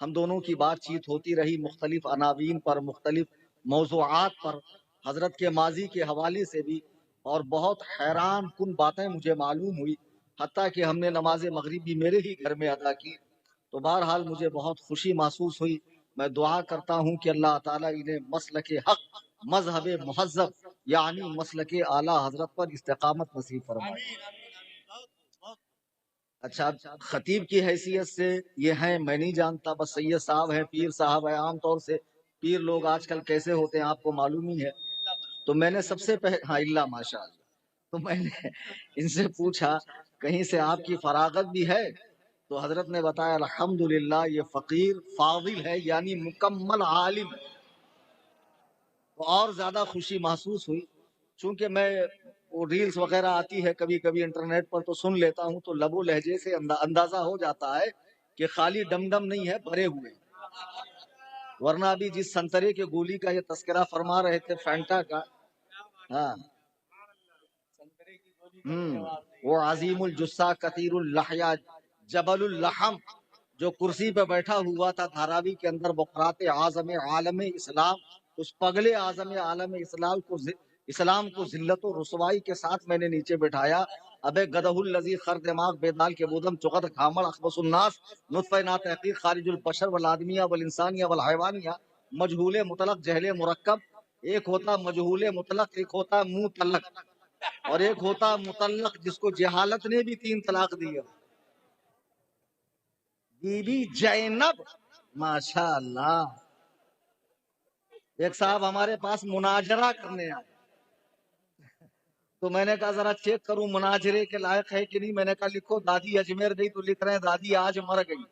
ہم دونوں کی بات چیت ہوتی رہی مختلف عناوین پر، مختلف موضوعات پر، حضرت کے ماضی کے حوالے سے بھی، اور بہت حیران کن باتیں مجھے معلوم ہوئی، حتیٰ کہ ہم نے نماز مغرب بھی میرے ہی گھر میں ادا کی۔ تو بہرحال مجھے بہت خوشی محسوس ہوئی۔ میں دعا کرتا ہوں کہ اللہ تعالیٰ انہیں مسلک حق، مذہب مہذب یعنی مسلک اعلیٰ حضرت پر استقامت نصیب فرمائے۔ اچھا، خطیب کی حیثیت سے یہ ہیں، میں نہیں جانتا، بس سید صاحب ہیں، پیر صاحب ہیں۔ عام طور سے پیر لوگ آج کل کیسے ہوتے ہیں آپ کو معلوم ہی ہے۔ تو میں نے سب سے پہلے، ہاں اللہ ماشاء اللہ، تو میں نے ان سے پوچھا کہیں سے آپ کی فراغت بھی ہے؟ تو حضرت نے بتایا الحمدللہ یہ فقیر فاضل ہے، یعنی مکمل عالم۔ تو اور زیادہ خوشی محسوس ہوئی، چونکہ میں وہ ریلز وغیرہ آتی ہے کبھی کبھی انٹرنیٹ پر، تو سن لیتا ہوں، تو لب و لہجے سے اندازہ ہو جاتا ہے کہ خالی ڈم ڈم نہیں ہے، بھرے ہوئے۔ ورنہ ابھی جس سنترے کے گولی کا یہ تذکرہ فرما رہے تھے، فینٹا کا، ہاں، وہ عظیم الجثہ کثیر اللحیہ جبل اللحم، جو کرسی پہ بیٹھا ہوا تھا دھاراوی کے اندر، بقرات اعظم عالم اسلام، اس پگلے اعظم عالم اسلام کو ذلت و رسوائی کے ساتھ میں نے نیچے بٹھایا۔ ابے گدہ الذی خر دماغ بیدال کے بودم چغد کھامڑ اخبص الناس نطفہ نا تحقیق خارج البشر والآدمیہ والانسانیہ والحیوانیہ، مجہول مطلق جہل مرکب۔ ایک ہوتا مجہول مطلق، ایک ہوتا منہ تلق، اور ایک ہوتا مطلق جس کو جہالت نے بھی 3 طلاق دیا، بی بی زینب، ماشاء اللہ۔ ایک صاحب ہمارے پاس مناظرہ کرنے آئے، تو میں نے کہا ذرا چیک کروں مناظرے کے لائق ہے کہ نہیں۔ میں نے کہا لکھو دادی اجمیر گئی، تو لکھ رہے ہیں دادی آج مر گئی۔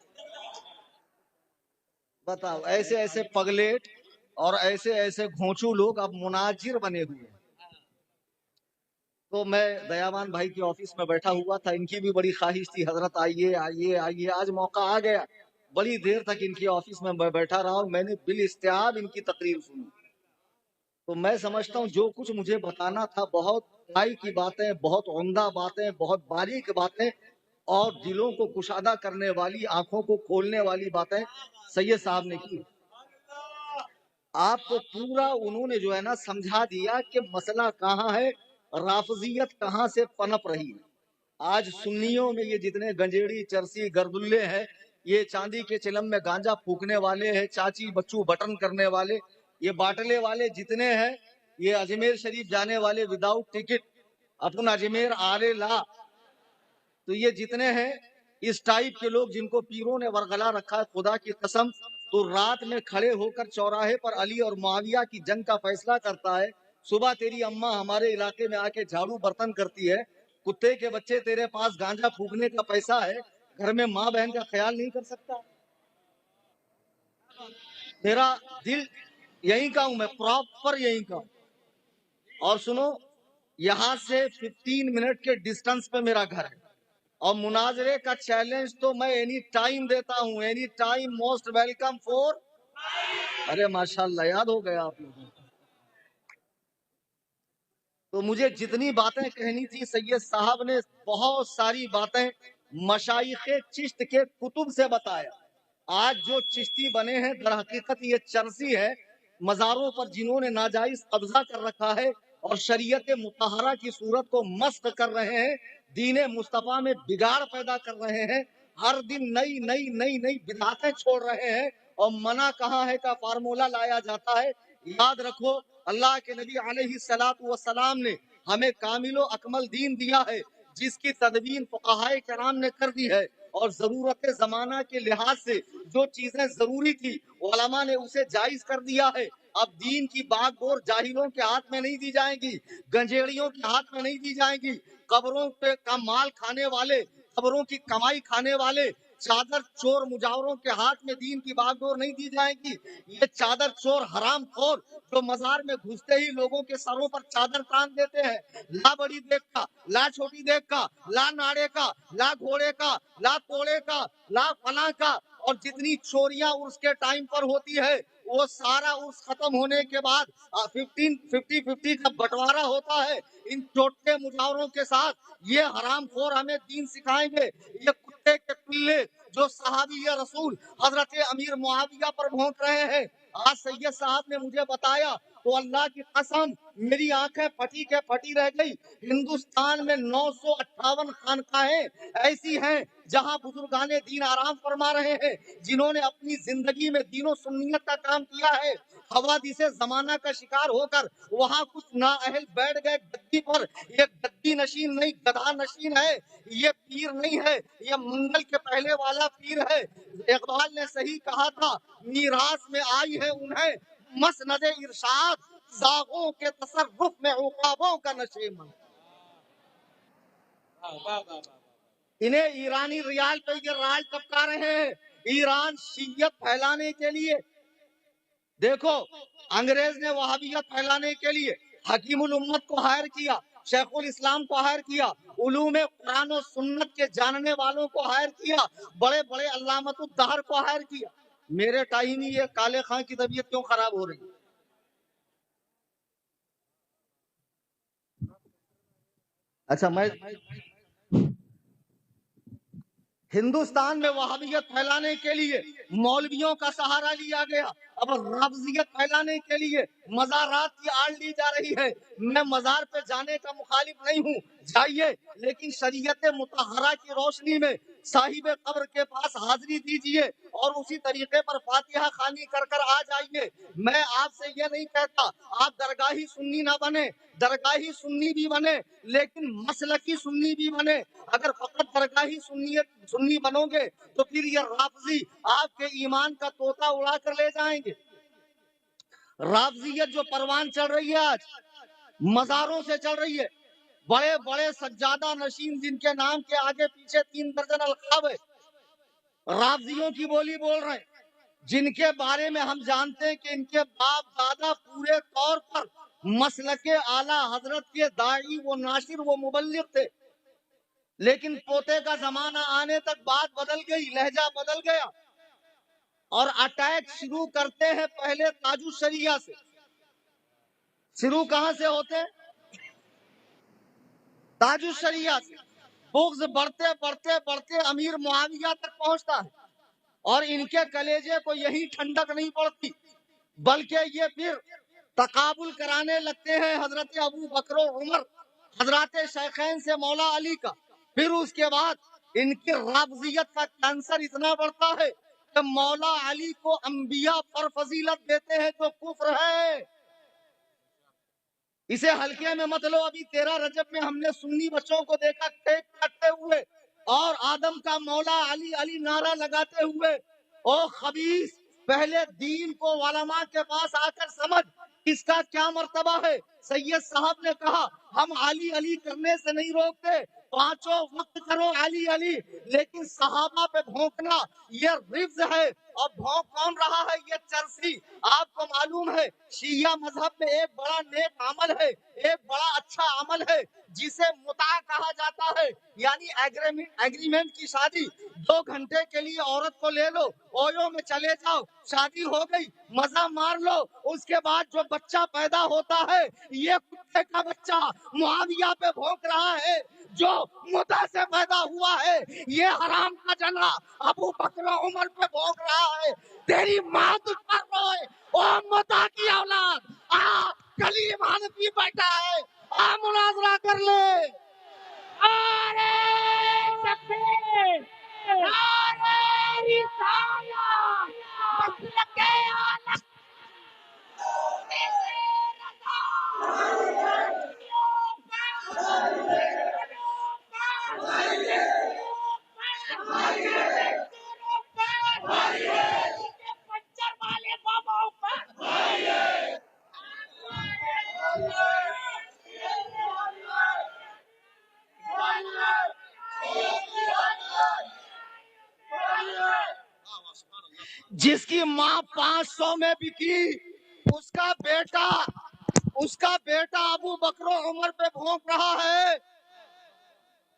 بتاؤ، ایسے ایسے پگلیٹ اور ایسے ایسے گھونچو لوگ اب مناظر بنے ہوئے ہیں۔ تو میں دیاوان بھائی کے آفس میں بیٹھا ہوا تھا، ان کی بھی بڑی خواہش تھی حضرت آئیے آئیے آئیے، آج موقع آ گیا۔ بڑی دیر تک ان کی آفس میں بیٹھا رہا اور میں نے بالاستیعاب ان کی تقریر سنی۔ تو میں سمجھتا ہوں جو کچھ مجھے بتانا تھا، بہت اونچائی کی باتیں، بہت عمدہ باتیں، بہت باریک باتیں، اور دلوں کو کشادہ کرنے والی، آنکھوں کو کھولنے والی باتیں سید صاحب نے کی۔ آپ کو پورا انہوں نے جو ہے نا سمجھا دیا کہ مسئلہ کہاں ہے، رافضیت کہاں سے پنپ رہی ہے۔ آج سنیوں میں یہ جتنے گنجیڑی چرسی گردلے ہیں، یہ چاندی کے چلم میں گانجا پھونکنے والے ہیں، چاچی بچو بٹن کرنے والے، یہ باٹلے والے جتنے ہیں، یہ اجمیر شریف جانے والے وداؤٹ ٹکٹ، اپنا اجمیر آلے لا، تو یہ جتنے ہیں اس ٹائپ کے لوگ جن کو پیروں نے ورغلا رکھا ہے، خدا کی قسم، تو رات میں کھڑے ہو کر چوراہے پر علی اور معاویہ کی جنگ کا فیصلہ کرتا ہے۔ صبح تیری اماں ہمارے علاقے میں آ کے جھاڑو برتن کرتی ہے، کتے کے بچے تیرے پاس گانجا پھونکنے کا پیسہ ہے، گھر میں ماں بہن کا خیال نہیں کر سکتا۔ میرا دل یہیں کا ہوں، میں پراپر یہیں کا ہوں۔ اور سنو، یہاں سے 15 منٹ کے ڈسٹنس پہ میرا گھر ہے، اور مناظرے کا چیلنج تو میں اینی ٹائم دیتا ہوں، any time most welcome for. ارے ماشاءاللہ یاد ہو گیا آپ لوگوں کو۔ تو مجھے جتنی باتیں کہنی تھی سید صاحب نے بہت ساری باتیں مشائخ چشت کے کتب سے بتایا۔ آج جو چشتی بنے ہیں در حقیقت یہ چرسی ہے، مزاروں پر جنہوں نے ناجائز قبضہ کر رکھا ہے اور شریعت مطہرہ کی صورت کو مسخ کر رہے ہیں، دین مصطفیٰ میں بگاڑ پیدا کر رہے ہیں، ہر دن نئی نئی نئی نئی بدعتیں چھوڑ رہے ہیں، اور منع کہاں ہے کا فارمولہ لایا جاتا ہے۔ یاد رکھو، اللہ کے نبی علیہ الصلوۃ والسلام نے ہمیں کامل و اکمل دین دیا ہے، جس کی تدوین فقہائے کرام نے کر دی ہے، اور ضرورت زمانہ کے لحاظ سے جو چیزیں ضروری تھی علماء نے اسے جائز کر دیا ہے۔ اب دین کی باغ ڈور جاہلوں کے ہاتھ میں نہیں دی جائیں گی، گنجیڑیوں کے ہاتھ میں نہیں دی جائیں گی، قبروں پہ کا مال کھانے والے، قبروں کی کمائی کھانے والے چادر چور مجاوروں کے ہاتھ میں دین کی باغ ڈور نہیں دی جائے گی۔ یہ چادر چور حرام خور جو مزار میں گھستے ہی لوگوں کے سروں پر چادر تان دیتے ہیں، لا بڑی دیکھ کا، لا چھوٹی دیکھ کا، لا ناڑے کا، لا گھوڑے کا، لا کوڑے کا، لا فلاں کا، اور جتنی چوریاں عرس کے ٹائم پر ہوتی ہے وہ سارا عرس ختم ہونے کے بعد 50-50 کا بٹوارا ہوتا ہے ان چھوٹے مجاوروں کے ساتھ۔ یہ حرام خور ہمیں دین سکھائیں گے، یہ کتے کے پلے جو صحابی رسول حضرت امیر معاویہ پر بھونک رہے ہیں۔ آج سید صاحب نے مجھے بتایا تو اللہ کی قسم میری آنکھیں پھٹی کے پھٹی رہ گئی۔ ہندوستان میں 958 خانقاہیں ایسی ہیں جہاں بزرگان دین آرام فرما رہے ہیں، جنہوں نے اپنی زندگی میں دین و سنیت کا کام کیا ہے۔ حوادث زمانہ کا شکار ہو کر وہاں کچھ نااہل بیٹھ گئے گدی پر۔ یہ گدی نشین نہیں، گدھا نشین ہے۔ یہ پیر نہیں ہے، یہ منگل کے پہلے والا پیر ہے۔ اقبال نے صحیح کہا تھا، میراث میں آئی ہے انہیں مسند ارشاد، زاغوں کے تصرف میں عقابوں کا نشیمن۔ انہیں ایرانی ریال پہ یہ راج ٹپکا رہے ہیں، ایران شیعت پھیلانے کے لیے۔ دیکھو انگریز نے وہابیت پھیلانے کے لیے حکیم الامت کو ہائر کیا، شیخ الاسلام کو ہائر کیا، علوم قرآن و سنت کے جاننے والوں کو ہائر کیا، بڑے بڑے علامت الدہر کو ہائر کیا۔ میرے ٹائم ہی یہ کالے خان کی طبیعت کیوں خراب ہو رہی ہے؟ اچھا، میں ہندوستان میں وہابیت پھیلانے کے لیے مولویوں کا سہارا لیا گیا، اب رافضیت پھیلانے کے لیے مزارات کی آڑ لی جا رہی ہے۔ میں مزار پہ جانے کا مخالف نہیں ہوں، جائیے، لیکن شریعت مطہرہ کی روشنی میں صاحب قبر کے پاس حاضری دیجیے اور اسی طریقے پر فاتحہ خوانی کر کر آ جائیے۔ میں آپ سے یہ نہیں کہتا آپ درگاہی سنی نہ بنے، درگاہی سنی بھی بنے لیکن مسلکی سنی بھی بنے۔ اگر فقط درگاہی سنی بنو گے تو پھر یہ رافضی آپ کے ایمان کا طوطا اڑا کر لے جائیں گے۔ رافضیت جو پروان چل رہی ہے آج مزاروں سے چل رہی ہے، بڑے بڑے سجادہ نشین جن کے نام کے آگے پیچھے 3 درجن القاب ہے، رافضیوں کی بولی بول رہے ہیں، جن کے بارے میں ہم جانتے ہیں کہ ان کے باپ دادا پورے طور پر مسلک اعلیٰ حضرت کے داعی و ناشر و مبلغ تھے، لیکن پوتے کا زمانہ آنے تک بات بدل گئی، لہجہ بدل گیا، اور اٹیک شروع کرتے ہیں پہلے تاج الشریعہ سے۔ شروع کہاں سے ہوتے ہیں؟ تاج الشریعہ سے۔ بغض بڑھتے بڑھتے بڑھتے امیر معاویہ تک پہنچتا ہے، اور ان کے کلیجے کو یہی ٹھنڈک نہیں پڑتی بلکہ یہ پھر تقابل کرانے لگتے ہیں حضرت ابو بکر و عمر، حضرات شیخین سے مولا علی کا۔ پھر اس کے بعد ان کی رافضیت کا کینسر اتنا بڑھتا ہے کہ مولا علی کو انبیاء پر فضیلت دیتے ہیں جو کفر ہے۔ اسے ہلکے میں مت لو۔ ابھی 13 رجب میں ہم نے سنی بچوں کو دیکھا کیک کاٹتے ہوئے اور آدم کا مولا علی علی نعرہ لگاتے ہوئے۔ او خبیث، پہلے دین کو علماء کے پاس آ کر سمجھ اس کا کیا مرتبہ ہے۔ سید صاحب نے کہا ہم علی علی کرنے سے نہیں روکتے، 5 وقت کرو علی علی، لیکن صحابہ پہ بھونکنا یہ رفض ہے۔ اور بھونک کون رہا ہے؟ یہ چرسی۔ آپ کو معلوم ہے شیعہ مذہب میں ایک بڑا نیک عمل ہے، ایک بڑا اچھا عمل ہے جسے متع کہا جاتا ہے، یعنی ایگریمنٹ کی شادی۔ 2 گھنٹے کے لیے عورت کو لے لو، اویو میں چلے جاؤ، شادی ہو گئی، مزہ مار لو، اس کے بعد جو بچہ پیدا ہوتا ہے یہ کتے کا بچہ معاویہ پہ بھونک رہا ہے، جو متع سے پیدا ہوا ہے یہ حرام کا جنا ابو بکر و عمر پہ بھونک رہا ہے۔ تیری ماں تجھ پر روئے، او متع کی اولاد، آ کلیم حنفی بیٹھا ہے، آ مناظرہ کر لے۔ نعرہ تکبیر، نعرہ رسالت، مسلک اعلیٰ جس کی ماں 500 میں بکی، اس کا بیٹا ابو بکر و عمر پہ بھونک رہا ہے۔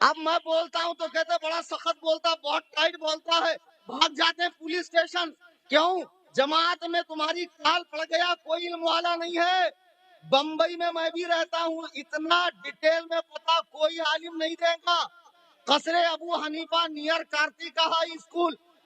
اب میں بولتا ہوں تو کہتے بڑا سخت بولتا، بہت ٹائٹ بولتا ہے، بھاگ جاتے ہیں پولیس اسٹیشن۔ کیوں؟ جماعت میں تمہاری کال پڑ گیا، کوئی علم والا نہیں ہے۔ بمبئی میں بھی رہتا ہوں، اتنا ڈیٹیل میں پتا کوئی عالم نہیں دے گا۔ قصر ابو حنیفہ نیئر کارتیکا ہائی اسکول،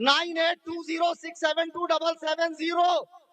9820672770।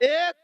1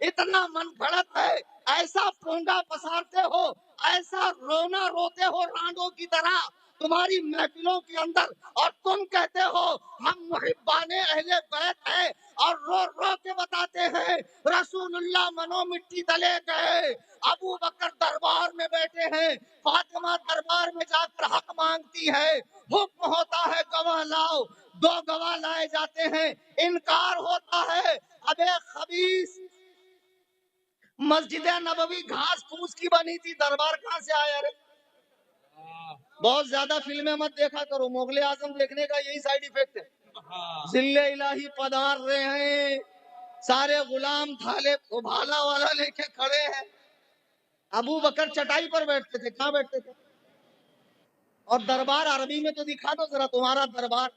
اتنا من گھڑت ہے، ایسا پونگا پسارتے ہو، ایسا رونا روتے ہو رانڈوں کی طرح تمہاری محفلوں کے اندر، اور تم کہتے ہو ہم محبان اہل بیت ہیں، اور رو رو کے بتاتے ہیں رسول اللہ منو مٹی تلے گئے، ابو بکر دربار میں بیٹھے ہیں، فاطمہ دربار میں جا کر حق مانگتی ہے، حکم ہوتا ہے گواہ لاؤ، 2 گواہ لائے جاتے ہیں، انکار ہوتا ہے، ابے خبیث مسجد نبوی گھاس پھوس کی بنی تھی، دربار کہاں سے آیا رے؟ بہت زیادہ فلمیں مت دیکھا کرو، مغل اعظم دیکھنے کا یہی سائیڈ ایفیکٹ ہے، ذل الہی پدار رہے ہیں، سارے غلام تھالے بھالا والا لے کے کھڑے ہیں، ابو بکر چٹائی پر بیٹھتے تھے، کہاں بیٹھتے تھے؟ اور دربار عربی میں تو دکھا دو ذرا تمہارا دربار،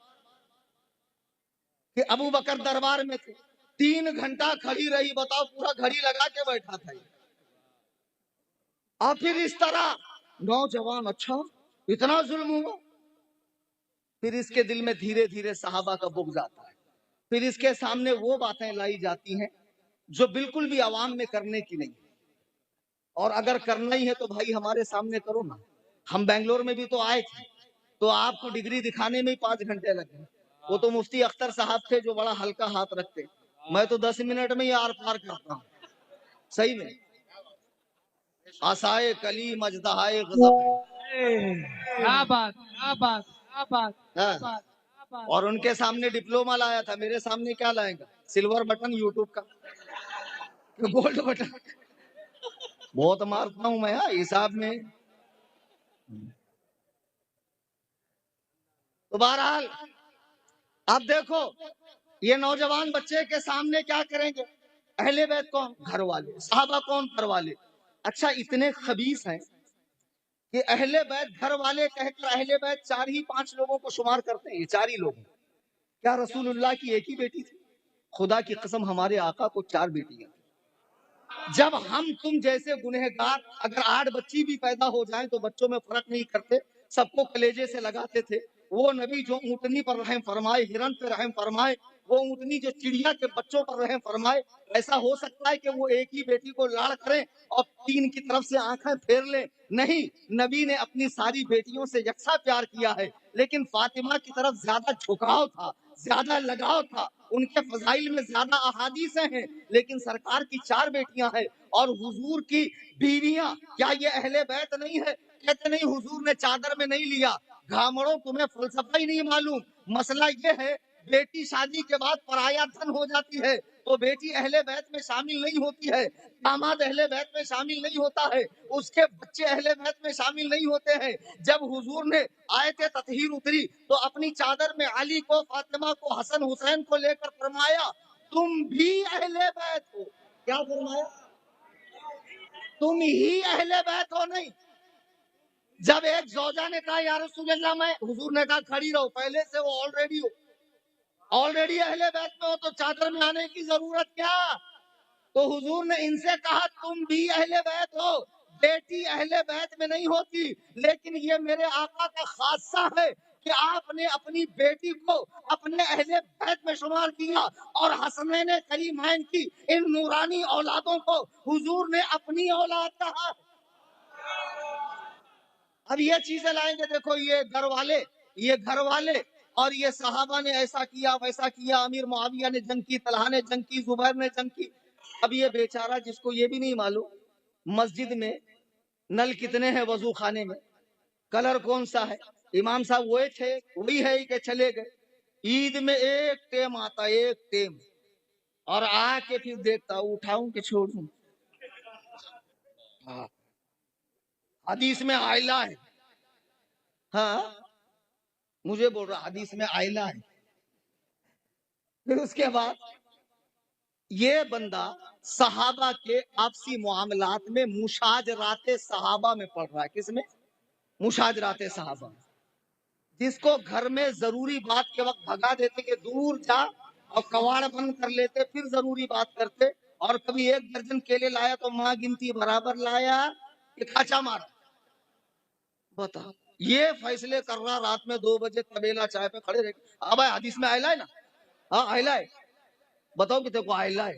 کہ ابو بکر دربار میں تھے، 3 گھنٹہ کھڑی رہی، بتاؤ پورا گھڑی لگا کے بیٹھا تھا یہ، اور پھر اس طرح نوجوان، اچھا اتنا ظلم ہوا، پھر اس کے دل میں دھیرے دھیرے صحابہ کا بغض آتا ہے، پھر اس کے سامنے وہ باتیں لائی جاتی ہیں جو بالکل بھی عوام میں کرنے کی نہیں، اور اگر کرنا ہی ہے تو بھائی ہمارے سامنے کرو نا، ہم بنگلور میں بھی تو آئے تھے، تو آپ کو ڈگری دکھانے میں ہی 5 گھنٹے لگے، وہ تو مفتی اختر صاحب تھے جو بڑا ہلکا ہاتھ رکھتے، میں تو 10 منٹ میں ہی آر پار کرتا ہوں، صحیح میں آسائے کلیم اجدہائے غضب کیا بات کیا بات کیا بات ہاں، کیا بات، اور ان کے سامنے ڈپلوما لایا تھا، میرے سامنے کیا لائے گا؟ سلور بٹن یوٹیوب کا، گولڈ بٹن، بہت مارتا ہوں میں حساب میں، تو بہرحال اب دیکھو یہ نوجوان بچے کے سامنے کیا کریں گے؟ اہل بیت کون؟ گھر والے، صحابہ کون؟ گھر والے، اچھا اتنے خبیث ہیں کہ اہل بیت گھر والے کہہ کر اہل بیت 4 ہی 5 لوگوں کو شمار کرتے ہیں، یہ 4 ہی لوگ، کیا رسول اللہ کی ایک ہی بیٹی تھی؟ خدا کی قسم ہمارے آقا کو 4 بیٹیاں، جب ہم تم جیسے گنہگار اگر 8 بچی بھی پیدا ہو جائیں تو بچوں میں فرق نہیں کرتے، سب کو کلیجے سے لگاتے تھے، وہ نبی جو اونٹنی پر رحم فرمائے، ہرن پہ رحم فرمائے، وہ اونٹنی جو چڑیا کے بچوں پر رحم فرمائے، ایسا ہو سکتا ہے کہ وہ ایک ہی بیٹی کو لاڑ کریں اور 3 کی طرف سے آنکھیں پھیر لیں؟ نہیں، نبی نے اپنی ساری بیٹیوں سے یکساں پیار کیا ہے، لیکن فاطمہ کی طرف زیادہ جھکاؤ تھا، زیادہ لگاؤ تھا، ان کے فضائل میں زیادہ احادیثیں ہیں، لیکن سرکار کی 4 بیٹیاں ہیں، اور حضور کی بیویاں کیا یہ اہل بیت نہیں ہے؟ کہتے نہیں، حضور نے چادر میں نہیں لیا، گھامڑوں تمہیں فلسفہ ہی نہیں معلوم، مسئلہ یہ ہے بیٹی شادی کے بعد پرایا دھن ہو جاتی ہے تو بیٹی اہل بیت میں شامل نہیں ہوتی ہے، داماد اہل بیت میں شامل نہیں ہوتا ہے، اس کے بچے اہل بیت میں شامل نہیں ہوتے ہیں۔ جب حضور نے آیت تطہیر اتری تو اپنی چادر میں علی کو، فاطمہ کو، حسن حسین کو لے کر فرمایا تم بھی اہل بیت ہو، کیا فرمایا؟ تم ہی اہل بیت ہو، نہیں۔ جب ایک زوجہ نے کہا یا رسول اللہ میں، حضور نے کہا کھڑی رہو، پہلے سے وہ آلریڈی اہل بیت میں ہو تو چادر میں آنے کی ضرورت کیا؟ تو حضور نے ان سے کہا تم بھی اہل بیت ہو، بیٹی اہل بیت میں نہیں ہوتی، لیکن یہ میرے آقا کا خاصہ ہے کہ آپ نے اپنی بیٹی کو اپنے اہل بیت میں شمار کیا، اور حسنین کریمین کی ان نورانی اولادوں کو حضور نے اپنی اولاد کہا۔ اب یہ چیزیں لائیں گے، دیکھو یہ گھر والے اور یہ صحابہ نے ایسا کیا ویسا کیا، امیر معاویہ نے جنگ کی، طلحہ نے جنگ کی، زبیر نے جنگ کی۔ اب یہ بیچارہ جس کو یہ بھی نہیں معلوم مسجد میں نل کتنے ہیں، وضو خانے میں کلر کون سا ہے، امام صاحب وہی ہے کہ چلے گئے، عید میں ایک ٹیم آتا، ایک ٹیم، اور آ کے پھر دیکھتا اٹھاؤں کہ چھوڑوں۔ حدیث میں آئلہ ہے، ہاں مجھے بول رہا حدیث میں آئلہ ہے۔ پھر اس کے بعد یہ بندہ صحابہ کے آپسی معاملات میں مشاجرات صحابہ میں پڑھ رہا ہے، کس میں؟ مشاجرات صحابہ، جس کو گھر میں ضروری بات کے وقت بھگا دیتے کہ دور جا، اور کواڑ بند کر لیتے، پھر ضروری بات کرتے، اور کبھی 1 درجن کیلے لایا تو ماں گنتی برابر لایا کہ کھاچا مارا، بتا یہ فیصلے کر رہا رات میں 2 بجے طبیلہ چائے پہ کھڑے رہے۔ اب حدیث میں آئلہ ہے نا، ہاں آئلہ ہے، بتاؤ کہ دیکھو آئلہ ہے،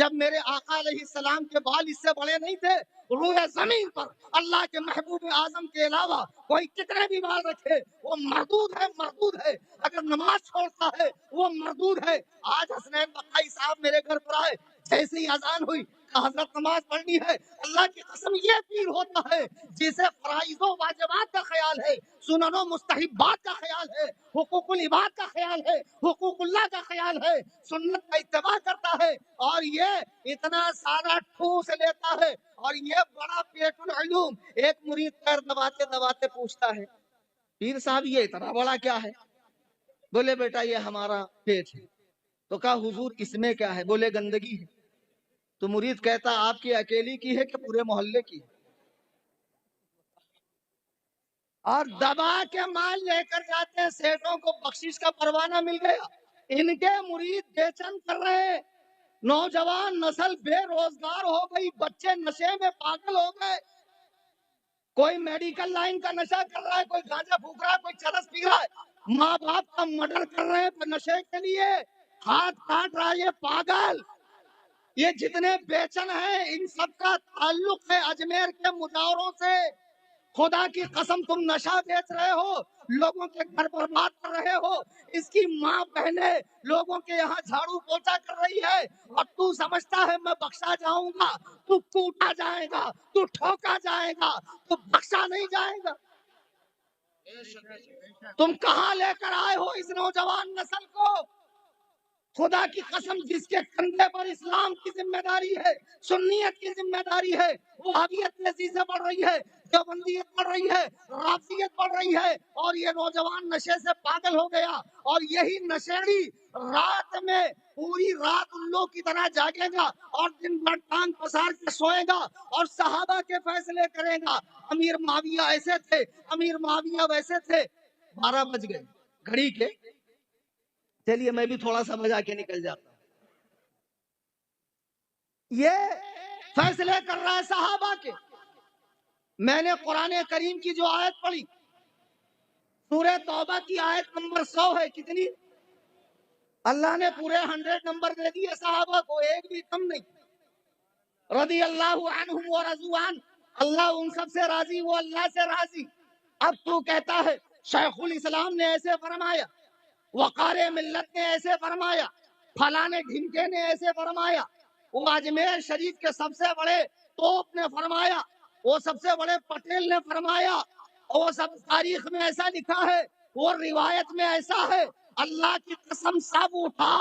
جب میرے آقا علیہ السلام کے بال اس سے بڑے نہیں تھے، روئے زمین پر اللہ کے محبوب اعظم کے علاوہ کوئی کتنے بھی بال رکھے وہ مردود ہے، مردود ہے. اگر نماز چھوڑتا ہے وہ مردود ہے. آج حسنین بقائی صاحب میرے گھر پر آئے، جیسے ہی اذان ہوئی حضرت نماز پڑھنی ہے. اللہ کی قسم یہ پیر ہوتا ہے جسے فرائض و واجبات کا خیال ہے، سنن و مستحبات کا خیال ہے، حقوق العباد کا خیال ہے، حقوق اللہ کا خیال ہے، سنت کا اتباع کرتا ہے. اور یہ اتنا سارا ٹھوس لیتا ہے اور یہ بڑا پیٹ العلوم. ایک مرید پیر دباتے دباتے پوچھتا ہے پیر صاحب یہ اتنا بڑا کیا ہے؟ بولے بیٹا یہ ہمارا پیٹ ہے. تو کہا حضور اس میں کیا ہے؟ بولے گندگی ہے. تو مرید کہتا آپ کی اکیلی کی ہے کہ پورے محلے کی ہے؟ اور دبا کے مال لے کر جاتے ہیں. سیٹوں کو بخشش کا پروانہ مل گیا، ان کے مرید بے چین کر رہے ہیں. نوجوان نسل بے روزگار ہو گئی، بچے نشے میں پاگل ہو گئے. کوئی میڈیکل لائن کا نشہ کر رہا ہے، کوئی گانجا پھونک رہا ہے، کوئی چرس پی رہا ہے. ماں باپ کا مرڈر کر رہے ہیں نشے کے لیے، ہاتھ کاٹ رہا ہے یہ پاگل. یہ جتنے بیچن ہیں ان سب کا تعلق ہے اجمیر کے مجاوروں سے. خدا کی قسم تم نشہ بیچ رہے ہو، لوگوں کے گھر برباد کر رہے ہو. اس کی ماں بہنیں لوگوں کے یہاں جھاڑو پوچھا کر رہی ہے اور تو سمجھتا ہے میں بخشا جاؤں گا. تو کوٹا جائے گا، تو ٹھوکا جائے گا، تو بخشا نہیں جائے گا. تم کہاں لے کر آئے ہو اس نوجوان نسل کو؟ خدا کی قسم جس کے کندھے پر اسلام کی ذمہ داری ہے، سنیت کی ذمہ داری ہے، وہابیت تیزی سے بڑھ رہی ہے، دیوبندیت بڑھ رہی ہے، رافضیت بڑھ رہی ہے اور یہ نوجوان نشے سے پاگل ہو گیا. اور یہی نشیڑی رات میں پوری رات الو کی طرح جاگے گا اور دن بھر ٹانگ پسار کے سوئے گا اور صحابہ کے فیصلے کرے گا. امیر معاویہ ایسے تھے، امیر معاویہ ویسے تھے. 12 بج گئے گھڑی کے. چلیے میں بھی تھوڑا سا بجا کے نکل جاتا ہوں. یہ فیصلے کر رہا ہے صحابہ کے. میں نے قرآن کریم کی جو آیت پڑھی، سورہ توبہ کی آیت نمبر 100 ہے. کتنی؟ اللہ نے پورے 100 نمبر دے دیے صحابہ کو، ایک بھی کم نہیں. رضی اللہ عنہم ورضوا عنہ، اللہ ان سب سے راضی، وہ اللہ سے راضی. اب تو کہتا ہے شیخ الاسلام نے ایسے فرمایا، وقار ملت نے ایسے فرمایا، فلانے ڈھمکے نے ایسے فرمایا، وہ اجمیر شریف کے سب سے بڑے توپ نے فرمایا، وہ سب سے بڑے پٹیل نے فرمایا، وہ سب تاریخ میں ایسا لکھا ہے، وہ روایت میں ایسا ہے. اللہ کی قسم سب اٹھا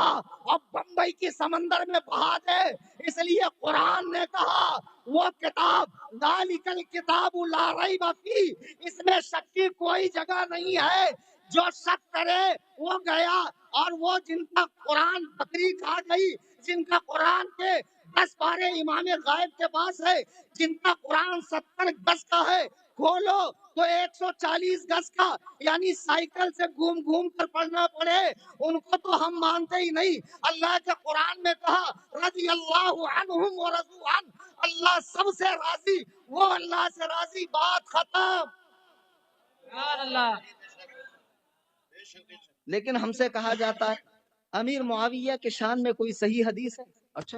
اور بمبئی کی سمندر میں بہا دے. اس لیے قرآن نے کہا وہ کتاب ذالک الکتاب لا ریب فیہ، اس میں شک کی کوئی جگہ نہیں ہے. جو شک کرے وہ گیا. اور وہ جن کا قرآن بکری کھا گئی، جن کا قرآن کے 10 پارے امام غائب کے پاس ہے، جن کا قرآن 70 گز کا ہے، کھولو تو 140 گز کا، یعنی سائیکل سے گھوم گھوم کر پڑھنا پڑے، ان کو تو ہم مانتے ہی نہیں. اللہ کے قرآن میں کہا رضی اللہ عنہم ورضوا عنہ، اللہ سب سے راضی، وہ اللہ سے راضی. بات ختم. سبحان اللہ. لیکن ہم سے کہا جاتا ہے امیر معاویہ کے شان میں کوئی صحیح حدیث ہے. اچھا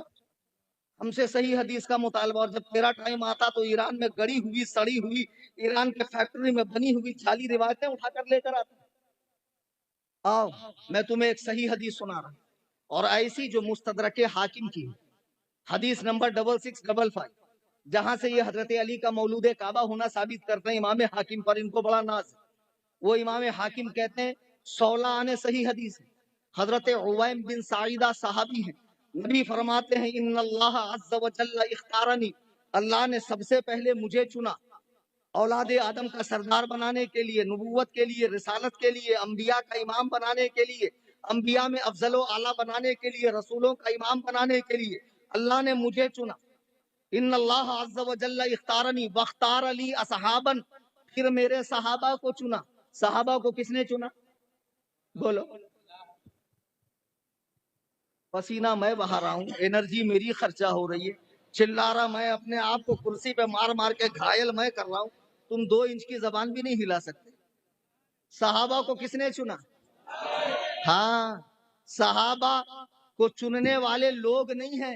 ہم سے صحیح حدیث کا مطالبہ، اور جب تیرا ٹائم آتا تو ایران میں گڑی ہوئی سڑی ہوئی ایران کے فیکٹری میں بنی ہوئی جعلی روایتیں اٹھا کر لے کر آتا. آؤ میں تمہیں ایک صحیح حدیث سنا رہا ہوں، اور ایسی جو مستدرک حاکم کی ہے، حدیث نمبر 6655، جہاں سے یہ حضرت علی کا مولود کعبہ ہونا ثابت کرتے ہیں امام حاکم پر. ان کو بڑا ناز ہے. وہ امام حاکم کہتے ہیں 16 آنے صحیح حدیث ہے. حضرت عویم بن سعیدہ صحابی ہیں. نبی فرماتے ہیں ان اللہ عز و جل اختارنی، اللہ نے سب سے پہلے مجھے چنا اولاد آدم کا سردار بنانے کے لیے، نبوت کے لیے، رسالت کے لیے، انبیاء کا امام بنانے کے لیے، انبیاء میں افضل و اعلیٰ بنانے کے لیے، رسولوں کا امام بنانے کے لیے اللہ نے مجھے چنا. ان اللہ عز و جل اختارنی واختار علی اصحابا، پھر میرے صحابہ کو چنا. صحابہ کو کس نے چنا؟ بولو. پسینہ میں بہا رہا ہوں، انرجی میری خرچہ ہو رہی ہے، چلا رہا میں اپنے آپ کو کرسی پہ مار مار کے گھائل میں کر رہا ہوں. تم 2 انچ کی زبان بھی نہیں ہلا سکتے. صحابہ کو کس نے چنا؟ ہاں، صحابہ کو چننے والے لوگ نہیں ہیں،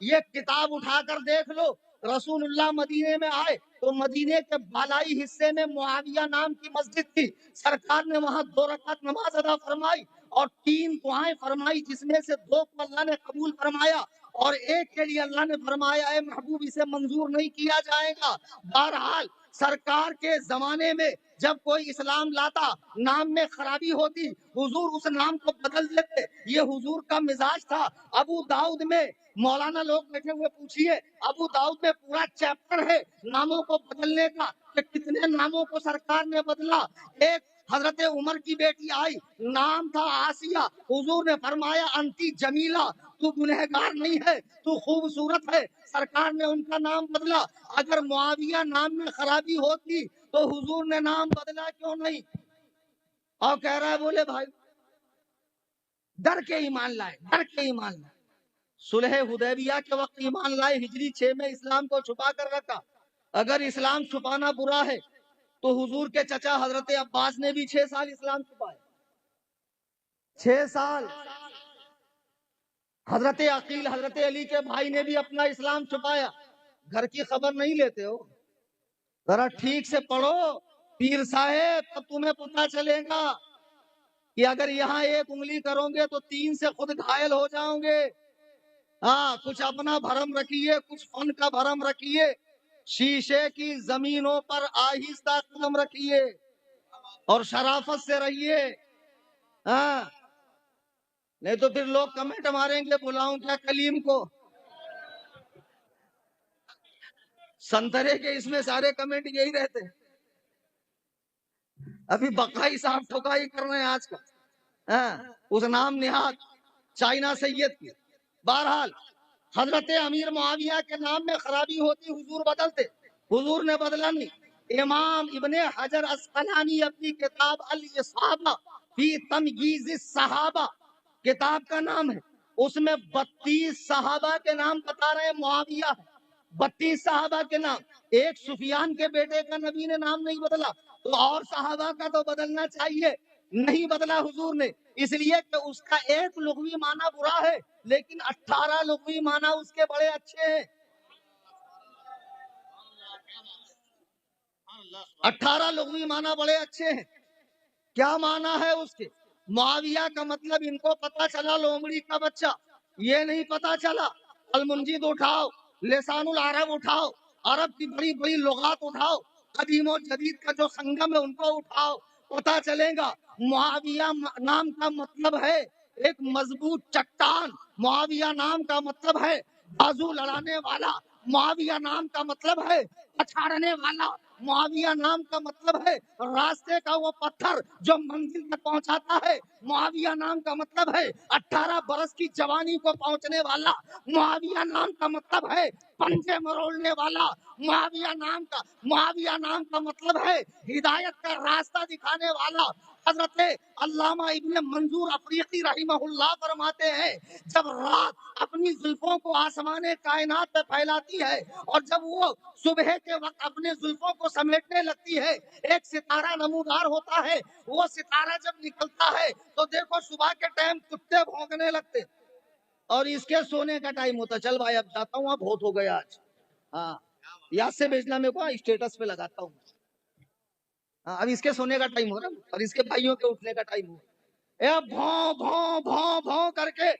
یہ کتاب اٹھا کر دیکھ لو، رسول اللہ مدینے میں آئے تو مدینے کے بالائی حصے میں معاویہ نام کی مسجد تھی، سرکار نے وہاں 2 رکعت نماز ادا فرمائی اور 3 دعائیں فرمائی، جس میں سے 2 کو اللہ نے قبول فرمایا اور ایک کے لیے اللہ نے فرمایا اے محبوب اسے منظور نہیں کیا جائے گا۔ بہرحال سرکار کے زمانے میں جب کوئی اسلام لاتا نام میں خرابی ہوتی حضور اس نام کو بدل دیتے، یہ حضور کا مزاج تھا۔ ابو داؤد میں مولانا لوگ بیٹھے ہوئے پوچھئے، ابو داؤد میں پورا چیپٹر ہے ناموں کو بدلنے کا کہ کتنے ناموں کو سرکار نے بدلا۔ ایک حضرت عمر کی بیٹی آئی، نام تھا آسیہ، حضور نے فرمایا انتی جمیلہ، تو گنہگار نہیں ہے، تو خوبصورت ہے، سرکار نے ان کا نام بدلا۔ اگر معاویہ نام میں خرابی ہوتی تو حضور نے نام بدلا کیوں نہیں؟ اور کہہ رہا ہے بولے بھائی ڈر کے ایمان لائے، ڈر کے ایمان لائے۔ صلح حدیبیہ کے وقت ایمان لائے، ہجری 6 میں اسلام کو چھپا کر رکھا۔ اگر اسلام چھپانا برا ہے تو حضور کے چچا حضرت عباس نے بھی 6 سال اسلام چھپایا، 6 سال۔ حضرت عقیل حضرت علی کے بھائی نے بھی اپنا اسلام چھپایا۔ گھر کی خبر نہیں لیتے ہو، ذرا ٹھیک سے پڑھو پیر صاحب، تب تمہیں پتہ چلے گا کہ اگر یہاں ایک انگلی کرو گے تو 3 سے خود گھائل ہو جاؤ گے۔ ہاں، کچھ اپنا بھرم رکھیے، کچھ فن کا بھرم رکھیے، شیشے کی زمینوں پر آہستہ قدم رکھیے اور شرافت سے رہیے۔ ہاں، نہیں تو پھر لوگ کمنٹ ماریں گے بلاؤں کیا کلیم کو؟ سنترے کے اس میں سارے کمنٹ یہی رہتے ہیں۔ ابھی بقائی صاحب ٹھکائی کر رہے ہیں آج کا، ہاں، اس نام نہاد چائنا سید کی۔ بہرحال حضرت امیر معاویہ کے نام میں خرابی ہوتی حضور بدلتے، حضور نے بدلا نہیں۔ امام ابن حجر اسقلانی اپنی کتاب الاصابہ فی تمییز الصحابہ کتاب کا نام ہے، اس میں 32 صحابہ کے نام بتا رہے ہیں، معاویہ 32 صحابہ کے نام۔ ایک سفیان کے بیٹے کا نبی نے نام نہیں بدلا تو اور صحابہ کا تو بدلنا چاہیے، نہیں بدلا حضور نے، اس لیے کہ اس کا ایک لغوی معنی برا ہے لیکن 18 لغوی معنی اس کے بڑے اچھے ہیں۔ 18 لغوی معنی بڑے اچھے ہیں۔ کیا معنی ہے اس کے؟ معاویہ کا مطلب ان کو پتا چلا لومڑی کا بچہ، یہ نہیں پتا چلا۔ المنجد اٹھاؤ، لسان العرب اٹھاؤ، عرب کی بڑی بڑی لغات اٹھاؤ، قدیم و جدید کا جو سنگم ہے ان کو اٹھاؤ، پتا چلے گا۔ معاویہ نام کا مطلب ہے ایک مضبوط چٹان، معاویہ نام کا مطلب ہے بازو لڑانے والا، معاویہ نام کا مطلب ہے پچھاڑنے والا، معاویہ نام کا مطلب ہے راستے کا وہ پتھر جو منزل تک پہنچاتا ہے، معاویہ نام کا مطلب ہے 18 برس کی جوانی کو پہنچنے والا، معاویہ نام کا مطلب ہے پنجے مروڑنے والا، معاویہ نام کا مطلب ہے ہدایت کا راستہ دکھانے والا۔ حضرت علامہ ابن منظور افریقی رحمہ اللہ فرماتے ہیں جب رات اپنی زلفوں کو آسمان کائنات پہ پھیلاتی ہے اور جب وہ صبح کے وقت اپنے زلفوں کو سمیٹنے لگتی ہے، ایک ستارہ نمودار ہوتا ہے، وہ ستارہ جب نکلتا ہے تو دیکھو صبح کے ٹائم کتے بھونکنے لگتے اور اس کے سونے کا ٹائم ہوتا، چل بھائی اب جاتا ہوں، اب بہت ہو گیا آج، ہاں یاد سے بھیجنا میرے کو، اسٹیٹس پہ لگاتا ہوں، اب اس کے سونے کا ٹائم ہو رہا ہے اور اس کے بھائیوں کے اٹھنے کا ٹائم ہو رہا ہے۔ بھوں بھوں بھوں بھوں کر کے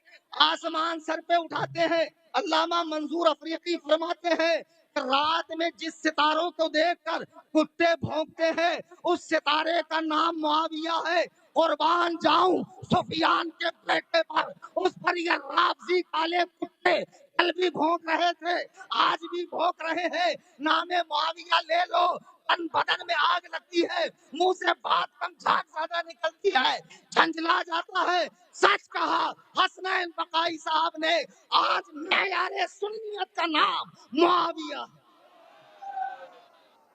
آسمان سر پہ اٹھاتے ہیں۔ علامہ منظور افریقی فرماتے ہیں کہ رات میں جس ستاروں کو دیکھ کر کتے بھونکتے ہیں اس ستارے کا نام معاویہ ہے۔ قربان جاؤں سفیان کے بیٹے پر، اس پر یہ رافضی کالے کتے کل بھی بھونک رہے تھے، آج بھی بھونک رہے ہیں۔ نام معاویہ لے لو، تن بدن میں آگ لگتی ہے، منہ سے بات کم جھاگ زیادہ نکلتی ہے، جھنجلا جاتا ہے۔ سچ کہا حسنین بقائی صاحب نے، آج معیار سنیت کا نام معاویہ،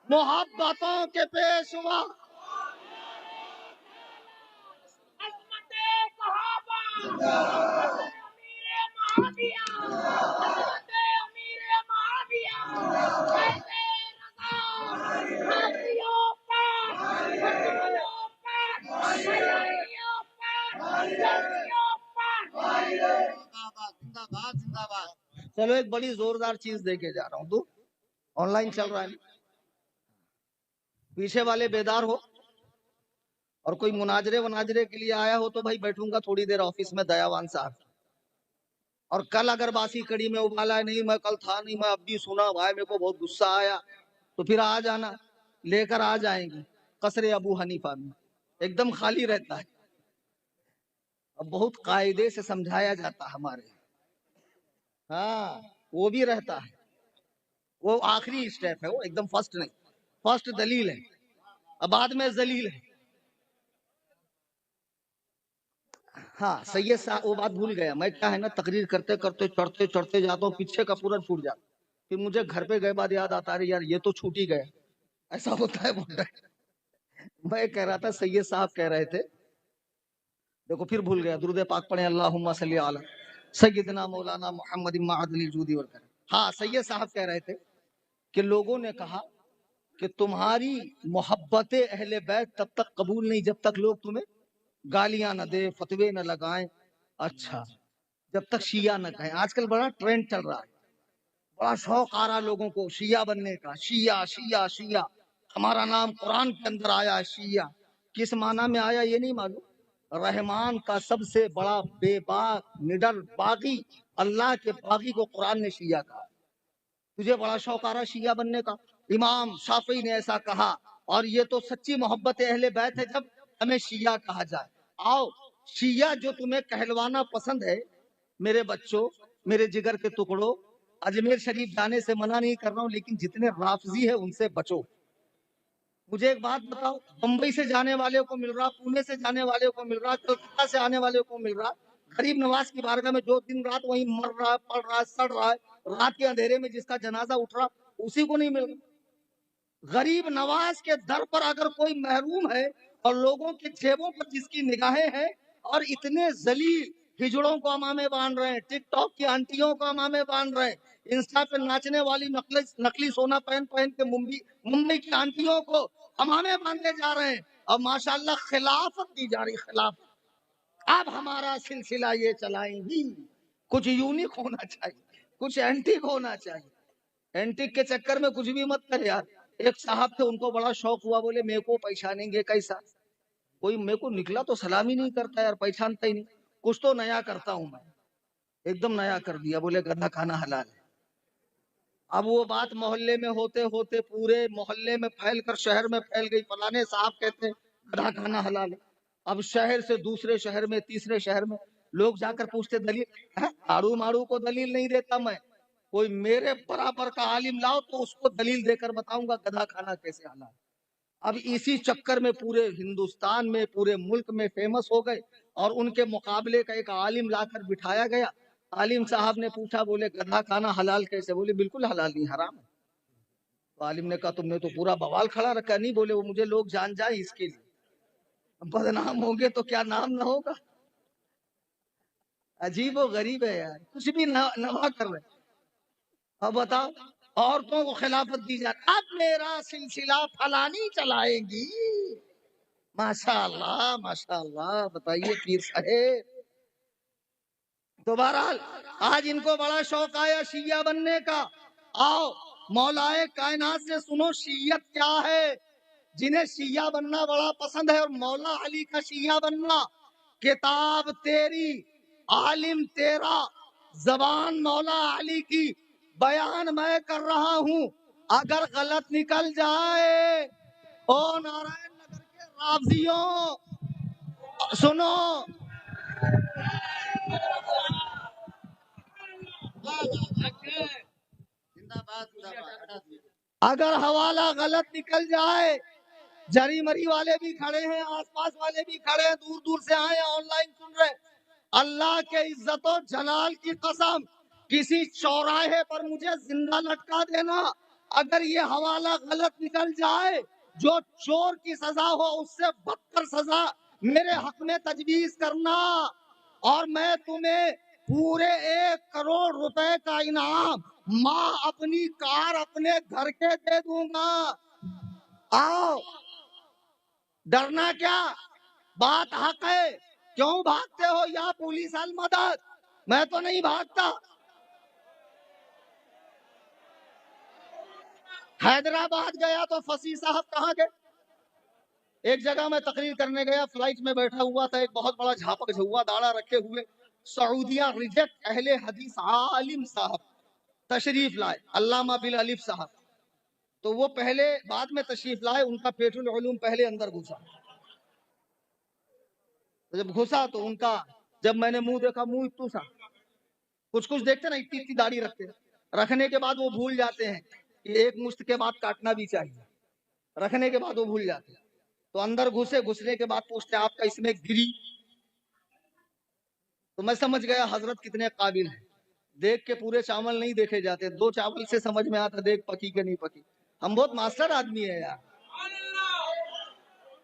محبتوں کے پیشوا، چلو ایک بڑی زوردار چیز دے کے جا رہا ہوں. تو آن لائن چل رہا ہے, پیچھے والے بیدار ہو, اور کوئی مناظرے کے لیے آیا ہو تو بھائی بیٹھوں گا تھوڑی دیر آفس میں دیاوان صاحب. اور کل اگر باسی کڑی میں ابالا ہے, نہیں میں کل تھا نہیں, میں اب بھی سنا بھائی میرے کو بہت غصہ آیا, تو پھر آ جانا, لے کر آ جائیں گے. قصر ابو حنیفہ میں ایک دم خالی رہتا ہے, اب بہت قاعدے سے سمجھایا جاتا ہمارے. ہاں وہ بھی رہتا ہے, وہ آخری اسٹیپ ہے, وہ ایک دم فرسٹ نہیں, فرسٹ دلیل ہے, اب بعد میں ذلیل ہے. ہاں سید صاحب وہ بات بھول گیا میں, کیا ہے نا تقریر کرتے کرتے چڑھتے جاتا ہوں, پیچھے کا پورا چھوٹ جاتا, پھر مجھے گھر پہ گئے بعد یاد آتا ہے یار یہ تو چھوٹ ہی گیا, ایسا ہوتا ہے بولتا ہے. میں کہہ رہا تھا سید صاحب کہہ رہے تھے, دیکھو پھر بھول گیا, درود پاک پڑھیں اللہم صلی علی سیدنا مولانا محمد معدن الجودی والکرم. ہاں سید صاحب کہہ رہے تھے کہ لوگوں نے کہا کہ تمہاری محبت اہل بیت تب تک قبول نہیں جب تک لوگ تمہیں گالیاں نہ دے, فتوے نہ لگائیں. اچھا جب تک شیعہ نہ کہیں. آج کل بڑا ٹرینڈ چل رہا ہے, بڑا شوق آ رہا لوگوں کو شیعہ بننے کا. شیعہ شیعہ شیعہ, ہمارا نام قرآن کے اندر آیا شیعہ. کس معنی میں آیا یہ نہیں معلوم. رحمان کا سب سے بڑا بے باک نڈر باغی, اللہ کے باغی کو قرآن نے شیعہ کہا. تجھے بڑا شوق آ رہا شیعہ بننے کا, امام شافعی نے ایسا کہا, اور یہ تو سچی محبت اہل بیت ہے جب ہمیں شیعہ کہا جائے. آؤ شیعہ جو تمہیں کہلوانا پسند ہے, میرے بچوں میرے جگر کے ٹکڑوں, اجمیر شریف جانے سے منع نہیں کر رہا ہوں, لیکن جتنے رافضی ہیں ان سے بچو. مجھے ایک بات بتاؤ, بمبئی سے جانے والے کو مل رہا, پونے سے جانے والے کو مل رہا, کلکتہ سے آنے والے کو مل رہا, غریب نواز کی بارگاہ میں جو دن رات وہیں مر رہا ہے, پڑ رہا ہے, سڑ رہا ہے, رات کے اندھیرے میں جس کا جنازہ اٹھ رہا اسی کو نہیں مل رہا. غریب نواز کے در پر اگر کوئی محروم ہے اور لوگوں کے جیبوں پر جس کی نگاہیں ہیں, اور اتنے ذلیل ہجڑوں کو امامے باندھ رہے ہیں, ٹک ٹاک کی آنٹیوں کو امامے باندھ رہے ہیں, انسٹا پہ ناچنے والی نقلی سونا پہن کے ممبئی کی آنٹیوں کو امامے باندھے جا رہے ہیں, اور ماشاءاللہ خلافت دی جا رہی. خلافت اب ہمارا سلسلہ یہ چلائیں گی, کچھ یونیک ہونا چاہیے, کچھ اینٹک ہونا چاہیے. اینٹک کے چکر میں کچھ بھی مت کر یار. ایک صاحب تھے ان کو بڑا شوق ہوا, بولے میرے کو پہچانیں گے کیسا, کوئی میرے کو نکلا تو سلام ہی نہیں کرتا یار, پہچانتا ہی نہیں, کچھ تو نیا کرتا ہوں میں. ایک دم نیا کر دیا, بولے گدھا کھانا حلال ہے. اب وہ بات محلے میں ہوتے ہوتے پورے محلے میں پھیل کر شہر میں پھیل گئی, فلانے صاحب کہتے ہیں گدھا کھانا حلال ہے. اب شہر سے دوسرے شہر میں, تیسرے شہر میں لوگ جا کر پوچھتے دلیل, آڑو ماڑو کو دلیل نہیں دیتا میں, کوئی میرے برابر کا عالم لاؤ تو اس کو دلیل دے کر بتاؤں گا گدھا کھانا کیسے حلال. اب اسی چکر میں پورے ہندوستان میں پورے ملک میں فیمس ہو گئے, اور ان کے مقابلے کا ایک عالم لا کر بٹھایا گیا. عالم صاحب نے پوچھا, بولے گدھا کھانا حلال کیسے, بولے بالکل حلال نہیں, حرام ہے. تو عالم نے کہا تم نے تو پورا بوال کھڑا رکھا. نہیں, بولے وہ مجھے لوگ جان جائیں اس کے لیے, بدنام ہوں گے تو کیا نام نہ ہوگا. عجیب و غریب ہے یار, کچھ بھی نوا کر رہے. اب بتاؤ عورتوں کو خلافت دی جائے, اب میرا سلسلہ فلانی چلائیں گی. ماشاء اللہ بتائیے پیر صاحب. تو بہرحال آج ان کو بڑا شوق آیا شیعہ بننے کا. آؤ مولائے کائنات سے سنو شیعت کیا ہے. جنہیں شیعہ بننا بڑا پسند ہے اور مولا علی کا شیعہ بننا, کتاب تیری, عالم تیرا, زبان مولا علی کی, بیان میں کر رہا ہوں. اگر غلط نکل جائے او نارائن نگر کے رافضیوں سنو, اگر حوالہ غلط نکل جائے, جری مری والے بھی کھڑے ہیں, آس پاس والے بھی کھڑے ہیں, دور دور سے آئے آن لائن سن رہے, اللہ کے عزت و جلال کی قسم کسی چوراہے پر مجھے زندہ لٹکا دینا. اگر یہ حوالہ غلط نکل جائے, جو چور کی سزا ہو اس سے بدتر سزا میرے حق میں تجویز کرنا, اور میں تمہیں پورے 1 کروڑ روپے کا انعام ماں اپنی کار اپنے گھر کے دے دوں گا. آؤ ڈرنا کیا, بات حق ہے. کیوں بھاگتے ہو یا پولیس المدد, میں تو نہیں بھاگتا. حیدرآباد گیا تو فصیح صاحب کہاں گئے؟ ایک جگہ میں تقریر کرنے گیا، فلائٹ میں بیٹھا ہوا تھا، ایک بہت بڑا جھاپک جھوا داڑھا رکھے ہوئے سعودیہ ریجیکٹ اہل حدیث عالم صاحب تشریف لائے، علامہ بالالف صاحب. تو وہ پہلے بعد میں تشریف لائے، ان کا پیٹ العلوم پہلے اندر گھسا. جب گھسا تو ان کا، جب میں نے منہ دیکھا، منہ اتو سا، کچھ دیکھتے نا اتنی اتنی داڑھی رکھتے، رکھنے کے بعد وہ بھول جاتے ہیں کہ ایک مشت کے بعد کاٹنا بھی چاہیے، رکھنے کے بعد وہ بھول جاتے ہیں. تو اندر گھسنے کے بعد پوچھتے آپ کا اس میں گری؟ تو میں سمجھ گیا حضرت کتنے قابل ہیں. دیکھ کے پورے چاول نہیں دیکھے جاتے، 2 چاول سے سمجھ میں آتا دیکھ پکی کہ نہیں پکی. ہم بہت ماسٹر آدمی ہے یار.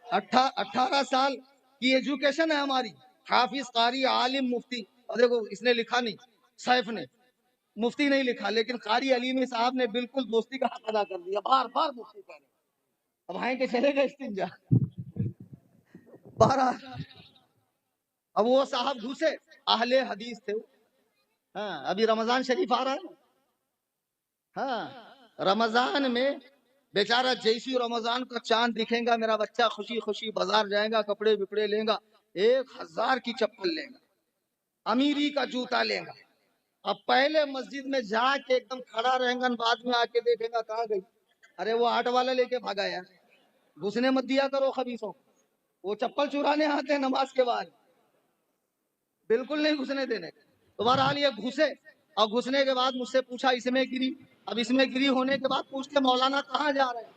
18 سال کی ایجوکیشن ہے ہماری، حافظ، قاری، عالم، مفتی. اور دیکھو اس نے لکھا نہیں، سیف نے مفتی نہیں لکھا، لیکن قاری علیمی صاحب نے بالکل دوستی کا حق ادا کر دیا، بار بار مفتی کہہ رہے. اب آئیں کہ چلے گا استنجا. اب وہ صاحب گھسے، اہل حدیث تھے. ہاں ابھی رمضان شریف آ رہا ہے. ہاں رمضان میں بیچارہ جیسی رمضان کا چاند دکھے گا، میرا بچہ خوشی خوشی بازار جائے گا، کپڑے بپڑے لے گا، 1000 کی چپل لے گا، امیری کا جوتا لے گا. اب پہلے مسجد میں جا کے ایک دم کھڑا رہیں گا، بعد میں آ کے دیکھے گا کہاں گئی. ارے وہ آٹھ والا لے کے بھاگا یار. گھسنے مت دیا کرو خبیثوں، وہ چپل چرانے آتے ہیں نماز کے بعد، بالکل نہیں گھسنے دینے. تو بہرحال یہ گھسے، اور گھسنے کے بعد مجھ سے پوچھا اس میں گری. اب اس میں گری ہونے کے بعد پوچھتے مولانا کہاں جا رہے ہیں؟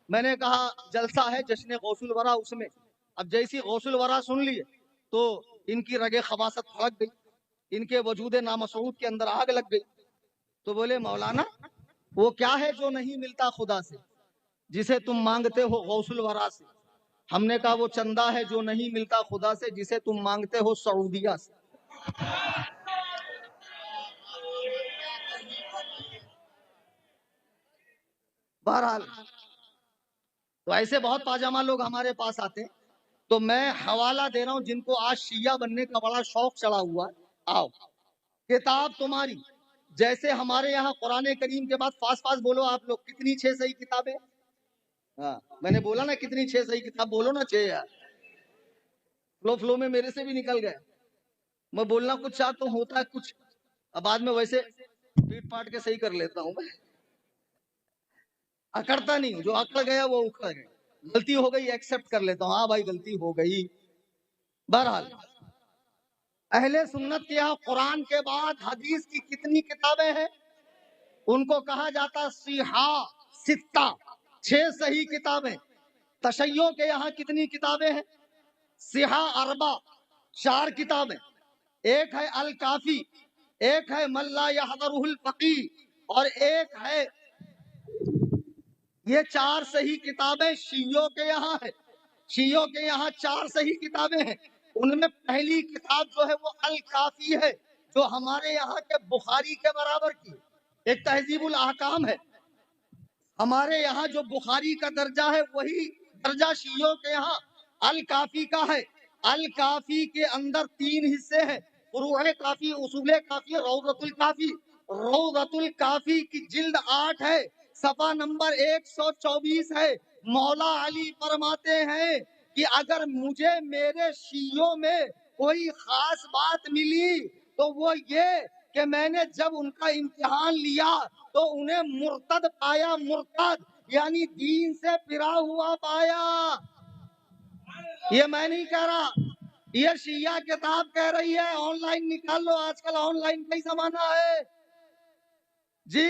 میں نے کہا جلسہ ہے جشن غوث الورا، اس میں. اب جیسی غوث الورا سن لیے تو ان کی رگے خباثت پھڑک گئی، ان کے وجود نامسعود کے اندر آگ لگ گئی. تو بولے مولانا وہ کیا ہے جو نہیں ملتا خدا سے، جسے تم مانگتے ہو غوث الورا سے؟ ہم نے کہا وہ چندہ ہے جو نہیں ملتا خدا سے، جسے تم مانگتے ہو سعودیہ سے. بہرحال تو ایسے بہت پاجامہ لوگ ہمارے پاس آتے ہیں. تو میں حوالہ دے رہا ہوں جن کو آج شیعہ بننے کا بڑا شوق چڑھا ہوا ہے. آؤ کتاب تمہاری، جیسے ہمارے یہاں قرآن کریم کے بعد فاس بولو آپ لوگ، کتنی 6 صحیح کتابیں؟ ہاں میں نے بولا نا کتنی 6 صحیح کتاب، بولو نا 6 یار. فلو میں میرے سے بھی نکل گئے. میں بولنا کچھ چاہ تو ہوتا ہے کچھ، اب بعد میں ویسے پیٹ پاٹ کے صحیح کر لیتا ہوں. میں اکڑتا نہیں ہوں، جو اکڑ گیا وہ اکڑ گیا. غلطی ہو گئی ایکسپٹ کر لیتا ہوں، ہاں بھائی غلطی ہو گئی. بہرحال اہل سنت کے یہاں قرآن کے بعد حدیث کی کتنی کتابیں ہیں؟ ان کو کہا جاتا صحاح ستہ، 6 صحیح کتابیں. تشیع کے یہاں کتنی کتابیں ہیں؟ صحاح اربع، 4 کتابیں. ایک ہے الکافی، ایک ہے من لا یحضرہ الفقیہ، اور ایک ہے، یہ 4 صحیح کتابیں شیعوں کے یہاں ہے. شیعوں کے یہاں 4 صحیح کتابیں ہیں. ان میں پہلی کتاب جو ہے وہ الکافی ہے، جو ہمارے یہاں کے بخاری کے برابر کی. ایک تہذیب الاحکام ہے. ہمارے یہاں جو بخاری کا درجہ ہے وہی درجہ شیعوں کے یہاں الکافی کا ہے. الکافی کے اندر 3 حصے ہیں، فروع کافی، اصول کافی، روضۃ الکافی. روضۃ الکافی کی جلد 8 ہے، صفحہ نمبر 124 ہے. مولا علی فرماتے ہیں کہ اگر مجھے میرے شیعوں میں کوئی خاص بات ملی تو وہ یہ کہ میں نے جب ان کا امتحان لیا تو انہیں مرتد پایا. مرتد یعنی دین سے پھرا ہوا پایا. یہ میں نہیں کہہ رہا، یہ شیعہ کتاب کہہ رہی ہے. آن لائن نکال لو، آج کل آن لائن کا ہی زمانہ ہے. جی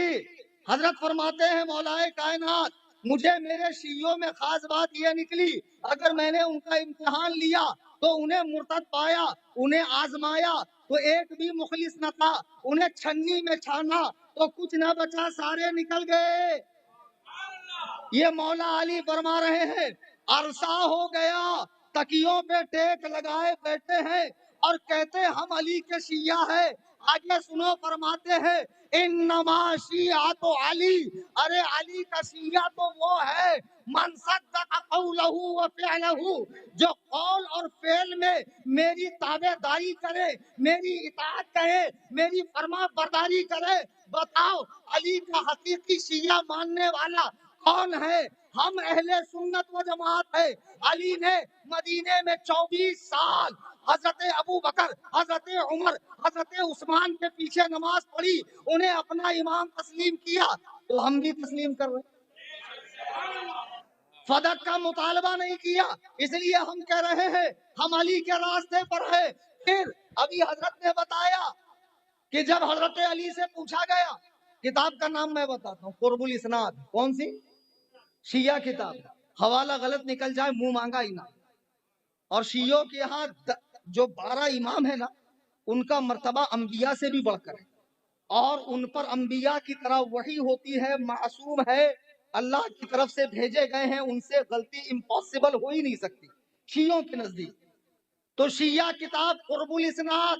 حضرت فرماتے ہیں مولا کائنات مجھے میرے شیعوں میں خاص بات یہ نکلی، اگر میں نے ان کا امتحان لیا تو انہیں مرتد پایا، انہیں آزمایا تو ایک بھی مخلص نہ تھا، انہیں چھنی میں چھانا تو کچھ نہ بچا، سارے نکل گئے. یہ مولا علی فرما رہے ہیں. عرصہ ہو گیا تکیوں پہ ٹیک لگائے بیٹھے ہیں اور کہتے ہم علی کے شیعہ ہیں. آگے سنو، فرماتے ہیں انما شیعۃ علی، ارے علی کا شیعہ تو وہ ہے من صدق قولہ و فعلہ، جو قول اور فعل میں میری تابع داری کرے، میری اطاعت کرے، میری فرما برداری کرے. بتاؤ علی کا حقیقی شیعہ ماننے والا کون ہے؟ ہم اہل سنت و جماعت ہے۔ علی نے مدینے میں 24 سال حضرت ابو بکر، حضرت عمر، حضرت عثمان کے پیچھے نماز پڑھی، انہیں اپنا امام تسلیم کیا، تو ہم بھی تسلیم کر رہے ہیں۔ فدق کا مطالبہ نہیں کیا، اس لیے ہم کہہ رہے ہیں ہم علی کے راستے پر ہے۔ پھر ابھی حضرت نے بتایا کہ جب حضرت علی سے پوچھا گیا، کتاب کا نام میں بتاتا ہوں، قرب الاسناد، کون سی؟ شیعہ کتاب، حوالہ غلط نکل جائے منہ مانگا انعام۔ اور شیعوں کے یہاں جو 12 امام ہے نا، ان کا مرتبہ انبیاء سے بھی بڑھ کر ہے، اور ان پر انبیاء کی طرح وحی ہوتی ہے، معصوم ہے، اللہ کی طرف سے بھیجے گئے ہیں، ان سے غلطی امپاسبل ہو ہی نہیں سکتی شیعوں کے نزدیک۔ تو شیعہ کتاب قرب الاسناد،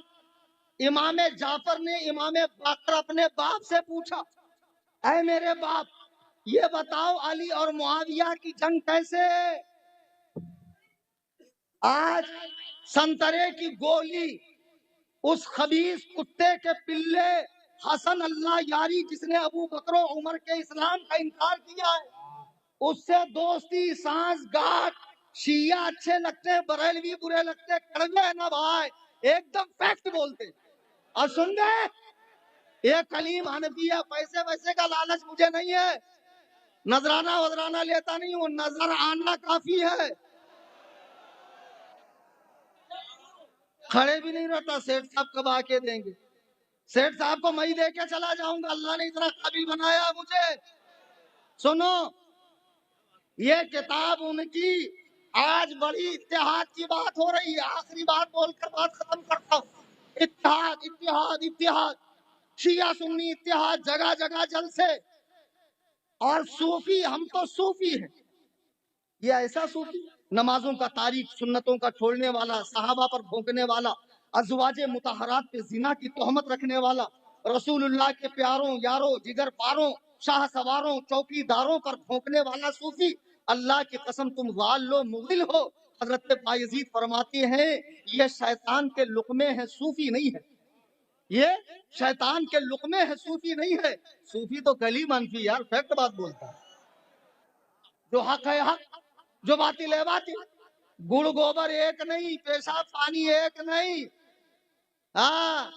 امام جعفر نے امام باقر اپنے باپ سے پوچھا، اے میرے باپ، یہ بتاؤ علی اور معاویہ کی جنگ کیسے؟ آج سنترے کی گولی اس خبیث کتے کے پلے حسن اللہ یاری، جس نے ابو بکر و عمر کے اسلام کا انکار کیا ہے، اس سے دوستی سانس گاٹ۔ شیعہ اچھے لگتے، بریلوی برے لگتے، کڑوے ہیں نا بھائی، ایک دم فیکٹ بولتے۔ اور سن دے، یہ کلیم حنفیہ، پیسے ویسے کا لالچ مجھے نہیں ہے، نذرانہ وذرانہ لیتا نہیں ہوں، نظر آنا کافی ہے۔ کھڑے بھی نہیں رہتا، سیٹھ صاحب کب آ کے دیں گے؟ سیٹھ صاحب کو میں ہی دے کے چلا جاؤں گا، اللہ نے اتنا قابل بنایا مجھے۔ سنو، یہ کتاب ان کی، آج بڑی اتحاد کی بات ہو رہی ہے، آخری بات بول کر بات ختم کرتا ہوں۔ اتحاد اتحاد اتحاد، شیعہ سنی اتحاد، جگہ جگہ جلسے، اور صوفی، ہم تو صوفی ہیں۔ یہ ایسا صوفی نمازوں کا تاریخ، سنتوں کا چھوڑنے والا، صحابہ پر بھونکنے والا، ازواج مطہرات پہ زنا کی تہمت رکھنے والا، رسول اللہ کے پیاروں یاروں جگر پاروں شاہ سواروں چوکی داروں پر بھونکنے والا صوفی، اللہ کی قسم تم غال و مغل ہو۔ حضرت بایزید فرماتے ہیں یہ شیطان کے لقمے ہیں، صوفی نہیں ہے، یہ شیطان کے لقمے ہیں، صوفی نہیں ہے۔ صوفی تو کلی منفی یار، فیکٹ بات بولتا ہے، جو حق ہے حق، جو باطل ہے باطل، گڑ گوبر ایک نہیں، پیشاب پانی ایک نہیں، ہاں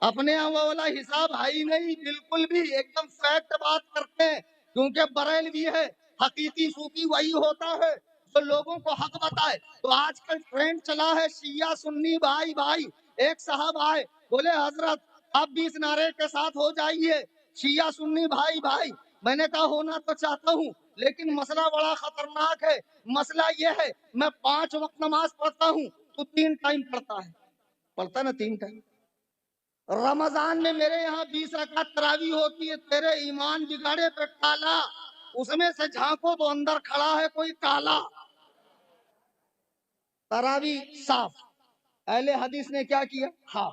اپنے یہاں وہ والا حساب ہے ہی نہیں، بالکل بھی، ایک دم فیکٹ بات کرتے ہیں، کیونکہ بریلوی ہے، حقیقی صوفی وہی ہوتا ہے جو لوگوں کو حق بتائے۔ تو آج کل ٹرینڈ چلا ہے شیعہ سنی بھائی بھائی۔ ایک صاحب آئے، بولے حضرت آپ بھی اس نعرے کے ساتھ ہو جائیے، شیعہ سنی بھائی بھائی۔ میں نے کہا ہونا تو چاہتا ہوں، لیکن مسئلہ بڑا خطرناک ہے۔ مسئلہ یہ ہے میں 5 وقت نماز پڑھتا ہوں، تو 3 ٹائم پڑھتا ہے، پڑھتا نا 3 ٹائم۔ رمضان میں میرے یہاں 20 رکعت تراویح ہوتی ہے، تیرے ایمان بگاڑے پہ کالا، اس میں سے جھانکو تو اندر کھڑا ہے کوئی کالا۔ تراویح صاف، اہل حدیث نے کیا کیا؟ ہاں،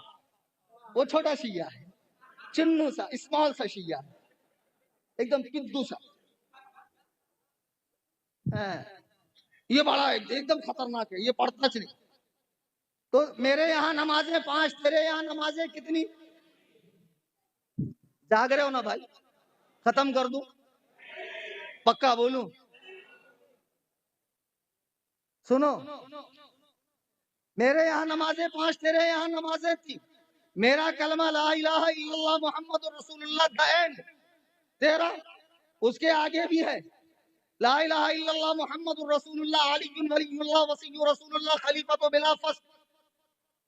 وہ چھوٹا شیعہ ہے، چنو سا، اسمال سا شیعہ ہے، ایک دم کدو سا، یہ بڑا ایک دم خطرناک ہے، یہ پڑھتا چ نہیں۔ تو میرے یہاں نمازیں 5، تیرے یہاں نمازیں کتنی؟ جاگ رہے ہو نا بھائی؟ ختم کر دوں؟ پکا بولوں؟ سنو، میرے یہاں نمازیں 5، تیرے یہاں نمازیں 3۔ میرا کلمہ لا الہ الا اللہ محمد رسول اللہ دا اینڈ، تیرا اس کے آگے بھی ہے، لا الہ الا اللہ محمد رسول اللہ علی ولی اللہ وصی رسول اللہ خلیفۃ بلا فصل۔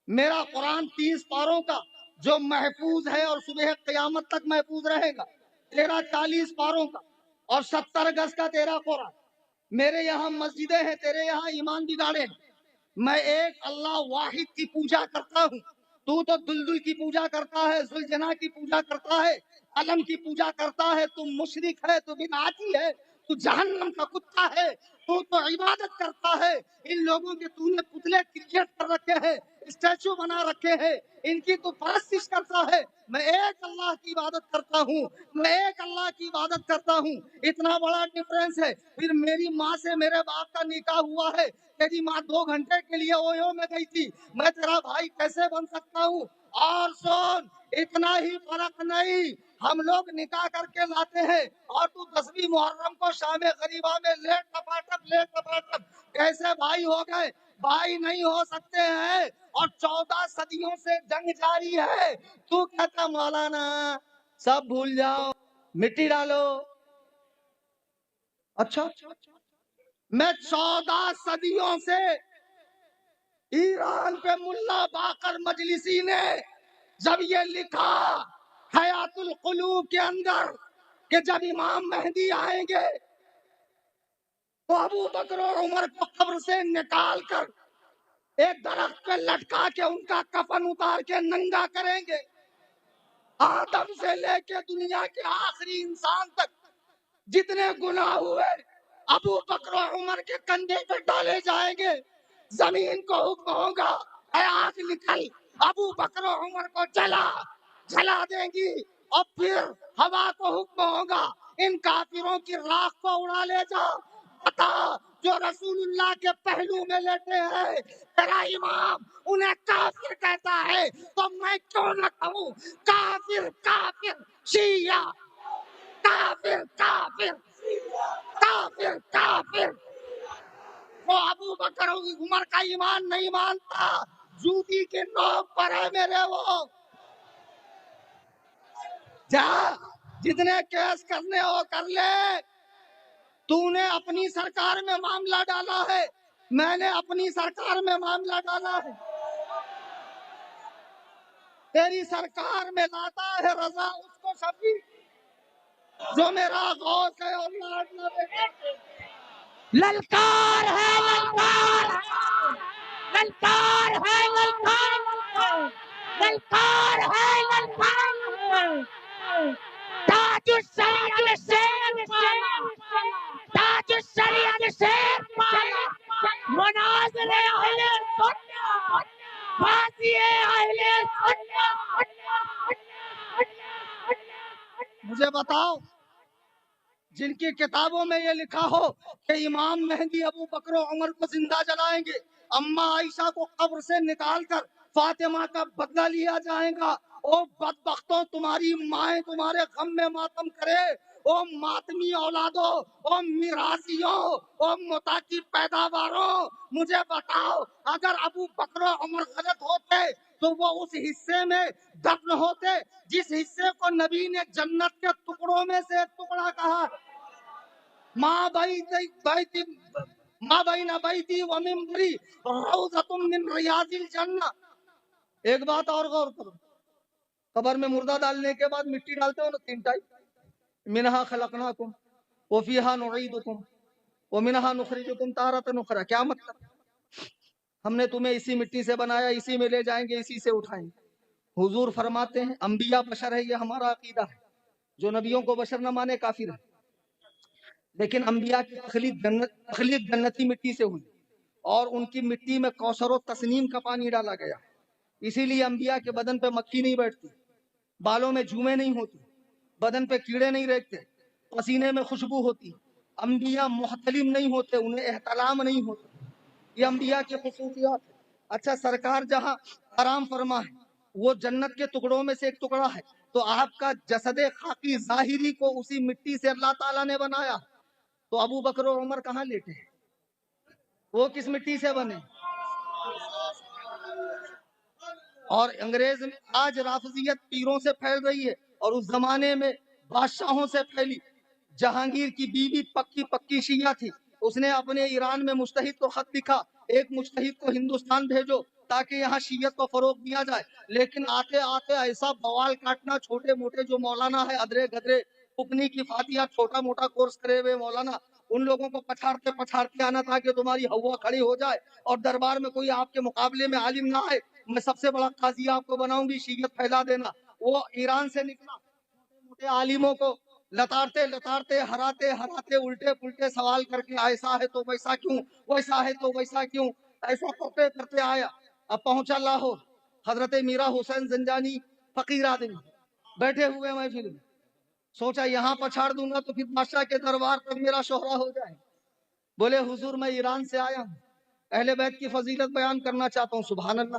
میرا قرآن 30 پاروں کا جو محفوظ ہے اور صبح قیامت تک محفوظ رہے گا، تیرا 40 پاروں کا اور 70 گز کا تیرا قرآن۔ میرے یہاں مسجدیں ہیں، تیرے یہاں ایمان بگاڑے ہیں۔ میں ایک اللہ واحد کی پوجا کرتا ہوں، تو دلدل کی پوجا کرتا ہے، ذوالجناح کی پوجا کرتا ہے، علم کی پوجا کرتا ہے، تو مشرک ہے، تو بدعتی ہے، تو جہنم کا کتا ہے، تو عبادت کرتا ہے۔ ان لوگوں کے تو نے پتلے کریٹ کر رکھے ہیں، اسٹیچو بنا رکھے ہیں، ان کی تو پرستش کرتا ہے۔ میں ایک اللہ کی عبادت کرتا ہوں، میں ایک اللہ کی عبادت کرتا ہوں، اتنا بڑا ڈفرنس ہے۔ پھر میری ماں سے میرے باپ کا نکاح ہوا ہے، تیری ماں 2 گھنٹے کے لیے اویو میں گئی تھی، میں تیرا بھائی کیسے بن سکتا ہوں؟ اور سن، اتنا ہی فرق نہیں، ہم لوگ نکاح کر کے لاتے ہیں اور تو 10ویں محرم کو شام غریبہ میں لیٹ ٹپاٹپ کیسے بھائی ہو گئے؟ بھائی نہیں ہو سکتے ہیں، اور 14 صدیوں سے جنگ جاری ہے۔ تو کہتا مولانا سب بھول جاؤ، مٹی ڈالو۔ اچھا، میں 14 صدیوں سے ایران پہ ملا باقر مجلسی نے جب یہ لکھا حیات القلوب کے اندر کہ جب امام مہدی آئیں گے تو ابو بکر اور عمر کو قبر سے نکال کر ایک درخت پہ لٹکا کے ان کا کفن اتار کے ننگا کریں گے، آدم سے لے کے دنیا کے آخری انسان تک جتنے گناہ ہوئے ابو بکر و عمر کے کندھے پہ ڈالے جائیں گے۔ زمین کو حکم ہوگا اے آگ نکل، ابو بکر و عمر کو جلا دیں گی، اور پھر ہوا کو حکم ہوگا ان کافروں کی راکھ کو اڑا لے جا۔ بتا، جو رسول اللہ کے پہلو میں لیٹے ہیں تیرا امام انہیں کافر کہتا ہے، تو میں کیوں نہ کہوں کافر کافر شیعہ، کافر کافر کافر کافر۔ وہ ابو بکر عمر کا ایمان نہیں مانتا، جوتی کے نوک پر ہے میرے وہ۔ جا، جتنے کیس کرنے ہو کر لے، تو نے اپنی سرکار میں معاملہ ڈالا ہے، میں نے اپنی سرکار میں معاملہ ڈالا ہے، تیری سرکار میں لاتا ہے رضا اس کو شفیع جو میرا غوث ہے اور لاڈ نہ دے۔ للکار ہے، للکار ہے، للکار ہے، للکار ہے، للکار ہے، للکار ہے۔ تاج الشریعت شیر پالا، تاج الشریعت شیر پالا، مناظر اہل سنت، بازی اہل سنت۔ مجھے بتاؤ جن کی کتابوں میں یہ لکھا ہو کہ امام مہدی ابو بکر و عمر کو زندہ جلائیں گے، اماں عائشہ کو قبر سے نکال کر فاطمہ کا بدلہ لیا جائے گا، او بدبختوں تمہاری مائیں تمہارے غم میں ماتم کرے، او ماتمی اولادوں، او میراثیوں، او متا کی پیداواروں، مجھے بتاؤ اگر ابو بکر و عمر غلط ہوتے تو وہ اس حصے میں دفن ہوتے جس حصے کو نبی نے جنت کے ٹکڑوں میں سے ایک ٹکڑا کہا، ماں بین بیتی و منبری روضۃ من ریاض الجنہ۔ ایک بات اور غور کرو، قبر میں مردہ ڈالنے کے بعد مٹی ڈالتے ہو نا 3 ٹائم، منہا خلقناکم وفیہا نعیدکم ومنہا نخرجکم تارۃ اخری۔ کیا مطلب؟ ہم نے تمہیں اسی مٹی سے بنایا، اسی میں لے جائیں گے، اسی سے اٹھائیں گے۔ حضور فرماتے ہیں انبیاء بشر ہے، یہ ہمارا عقیدہ ہے، جو نبیوں کو بشر نہ مانے کافر ہے، لیکن انبیاء کی تخلیق جنتی مٹی سے ہوئی، اور ان کی مٹی میں کوثر و تسنیم کا پانی ڈالا گیا، اسی لیے انبیاء کے بدن پہ مکھی نہیں بیٹھتی، بالوں میں جومیں نہیں ہوتی، بدن پہ کیڑے نہیں رہتے، پسینے میں خوشبو ہوتی، انبیاء محتلم نہیں ہوتے، انہیں احتلام نہیں ہوتا، یہ انبیاء کی خصوصیات ہے۔ اچھا، سرکار جہاں آرام فرما ہے وہ جنت کے ٹکڑوں میں سے ایک ٹکڑا ہے، تو آپ کا جسد خاکی ظاہری کو اسی مٹی سے اللہ تعالیٰ نے بنایا، تو ابو بکر و عمر کہاں لیٹے ہیں؟ وہ کس مٹی سے بنے؟ اور انگریز میں آج رافضیت پیروں سے پھیل رہی ہے، اور اس زمانے میں بادشاہوں سے پھیلی۔ جہانگیر کی بیوی پکی شیعہ تھی، اس نے اپنے ایران میں مجتہد کو خط لکھا، ایک مجتہد کو ہندوستان بھیجو تاکہ یہاں شیعت کو فروغ دیا جائے، لیکن آتے آتے ایسا بوال کاٹنا، چھوٹے موٹے جو مولانا ہے ادرے گدرے پکنی کی فاتحہ چھوٹا موٹا کورس کرے ہوئے مولانا، ان لوگوں کو پچھاڑتے آنا تاکہ تمہاری ہوا کھڑی ہو جائے اور دربار میں کوئی آپ کے مقابلے میں عالم نہ آئے، میں سب سے بڑا قاضی آپ کو بناؤں گی، شیعت پھیلا دینا۔ وہ ایران سے نکلا، چھوٹے موٹے عالموں کو لتاڑتے ہراتے الٹے پلٹے سوال کر کے ایسا ہے تو ویسا کیوں، ویسا ہے تو ویسا کیوں، ایسا کرتے آیا۔ اب پہنچا لاہور، حضرت میرا حسین زنجانی فقیر آدمی بیٹھے ہوئے محفل میں، سوچا یہاں پچھاڑ دوں گا تو پھر بادشاہ کے دربار تک میرا شہرہ ہو جائے۔ بولے حضور میں ایران سے آیا ہوں، اہل بیت کی فضیلت بیان کرنا چاہتا ہوں۔ سبحان اللہ،